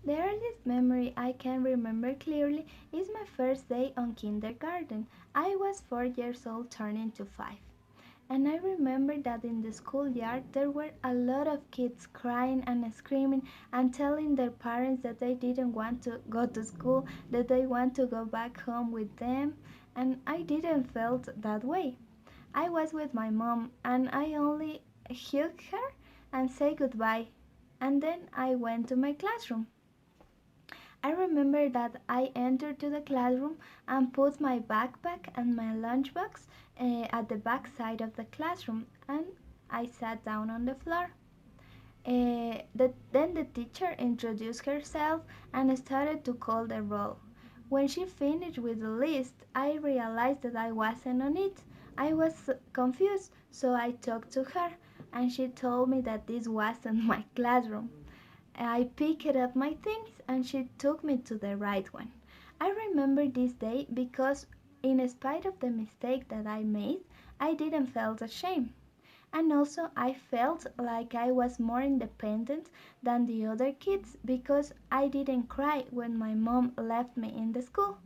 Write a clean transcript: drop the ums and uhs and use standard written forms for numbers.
The earliest memory I can remember clearly is my first day on kindergarten. I was 4 years old, turning to 5. And I remember that in the schoolyard there were a lot of kids crying and screaming and telling their parents that they didn't want to go to school, that they want to go back home with them. And I didn't felt that way. I was with my mom and I only hugged her and say goodbye. And then I went to my classroom. I remember that I entered to the classroom and put my backpack and my lunchbox at the back side of the classroom, and I sat down on the floor. Then the teacher introduced herself and started to call the roll. When she finished with the list, I realized that I wasn't on it. I was confused, so I talked to her, and she told me that this wasn't my classroom. I picked up my things and she took me to the right one. I remember this day because, in spite of the mistake that I made, I didn't feel ashamed. And also, I felt like I was more independent than the other kids because I didn't cry when my mom left me in the school.